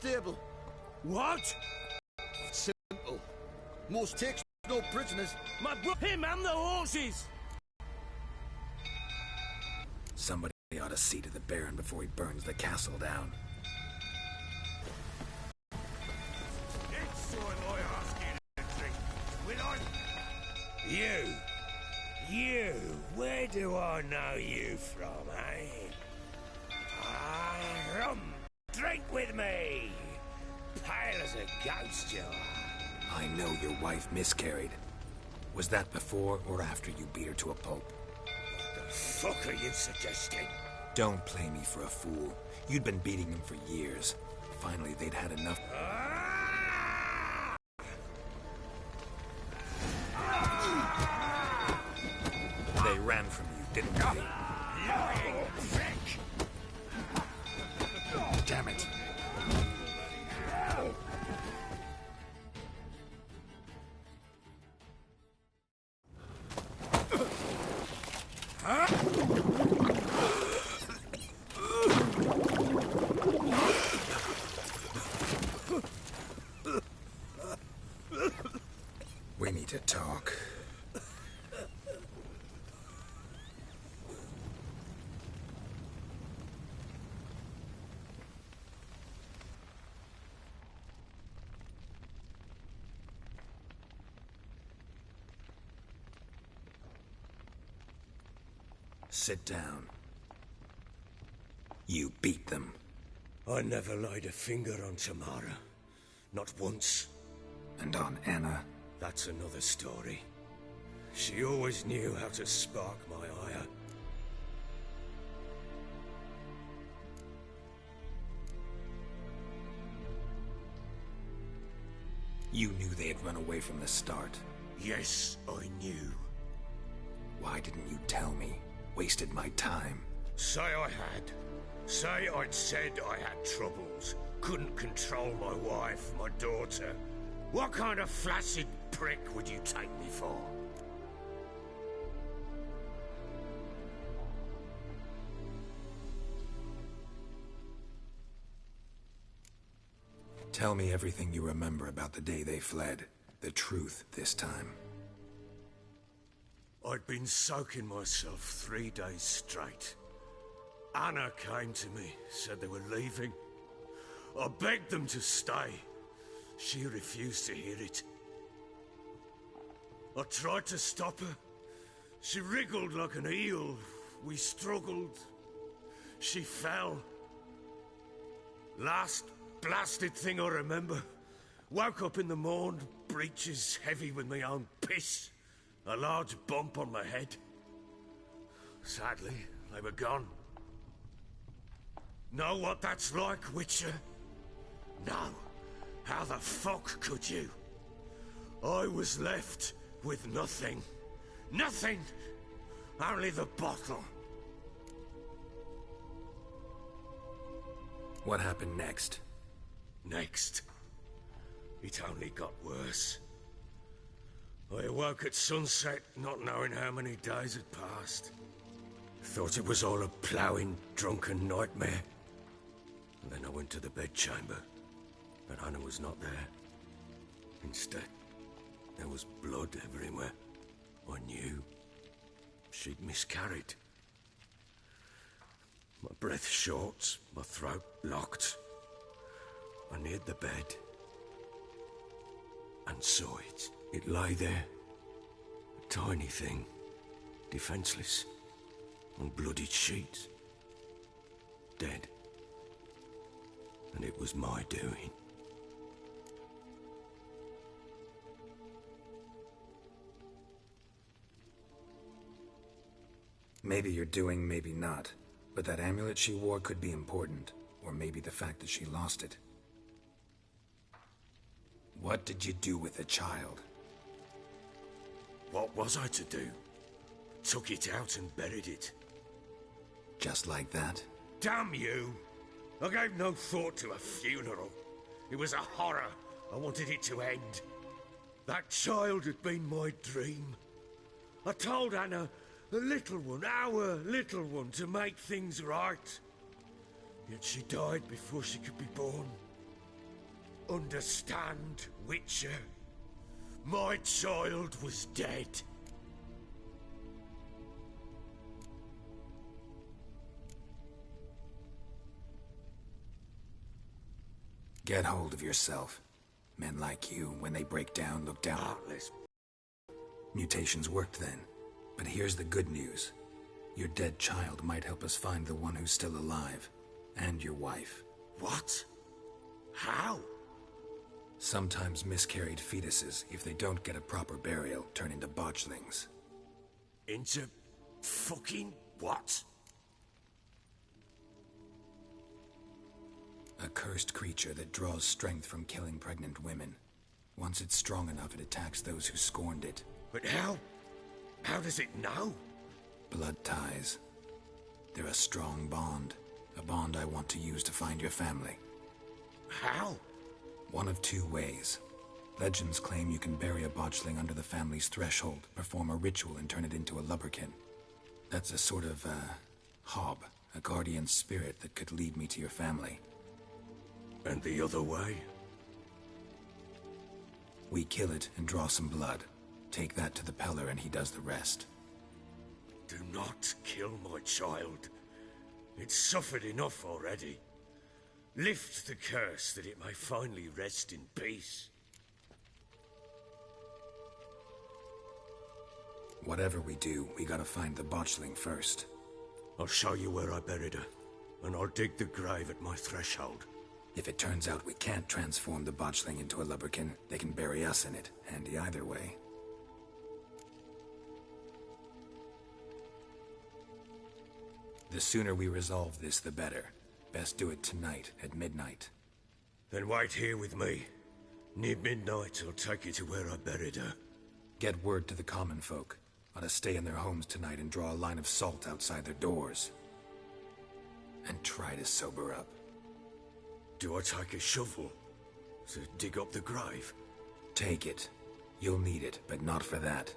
stable. What? Simple. Most takes no prisoners. Him and the horses! Somebody ought to see to the Baron before he burns the castle down. It's all I ask you to drink. Will I? You, where do I know you from, eh? Rum, drink with me! Pale as a ghost you are. I know your wife miscarried. Was that before or after you beat her to a pulp? What the fuck are you suggesting? Don't play me for a fool. You'd been beating them for years. Finally, they'd had enough. They ran from you, didn't they? Lying prick! Damn it. We need to talk. Sit down. You beat them. I never laid a finger on Tamara. Not once. And on Anna? That's another story. She always knew how to spark my ire. You knew they had run away from the start. Yes, I knew. Why didn't you tell me? Wasted my time. Say I had. Say I'd said I had troubles. Couldn't control my wife, my daughter. What kind of flaccid prick would you take me for? Tell me everything you remember about the day they fled. The truth this time. I'd been soaking myself 3 days straight. Anna came to me, said they were leaving. I begged them to stay. She refused to hear it. I tried to stop her. She wriggled like an eel. We struggled. She fell. Last blasted thing I remember. Woke up in the morn, breeches heavy with my own piss. A large bump on my head. Sadly, they were gone. Know what that's like, Witcher? No. How the fuck could you? I was left with nothing. Nothing! Only the bottle. What happened next? Next. It only got worse. I awoke at sunset, not knowing how many days had passed. Thought it was all a ploughing, drunken nightmare. And then I went to the bedchamber, but Anna was not there. Instead, there was blood everywhere. I knew she'd miscarried. My breath short, my throat locked. I neared the bed and saw it. It lay there, a tiny thing, defenseless, on bloodied sheets, dead. And it was my doing. Maybe you're doing, maybe not. But that amulet she wore could be important. Or maybe the fact that she lost it. What did you do with the child? What was I to do? Took it out and buried it. Just like that? Damn you! I gave no thought to a funeral. It was a horror. I wanted it to end. That child had been my dream. I told Anna, the little one, our little one, to make things right. Yet she died before she could be born. understand, Witcher? My child was dead. Get hold of yourself. Men like you, when they break down, look down. Heartless. Mutations worked then. But here's the good news. Your dead child might help us find the one who's still alive. And your wife. What? How? Sometimes miscarried fetuses, if they don't get a proper burial, turn into botchlings. Into fucking what? A cursed creature that draws strength from killing pregnant women. Once it's strong enough, it attacks those who scorned it. But how? How does it know? Blood ties. They're a strong bond. A bond I want to use to find your family. How? One of two ways. Legends claim you can bury a botchling under the family's threshold, perform a ritual, and turn it into a lubberkin. That's a sort of, hob, a guardian spirit that could lead me to your family. And the other way? We kill it and draw some blood. Take that to the Peller and he does the rest. Do not kill my child. It's suffered enough already. Lift the curse that it may finally rest in peace. Whatever we do, we gotta find the botchling first. I'll show you where I buried her, and I'll dig the grave at my threshold. If it turns out we can't transform the botchling into a lubberkin, they can bury us in it. Handy either way. The sooner we resolve this, the better. Best do it tonight, at midnight. Then wait here with me. Near midnight, I'll take you to where I buried her. Get word to the common folk. Ought to stay in their homes tonight and draw a line of salt outside their doors. And try to sober up. Do I take a shovel to dig up the grave? Take it. You'll need it, but not for that.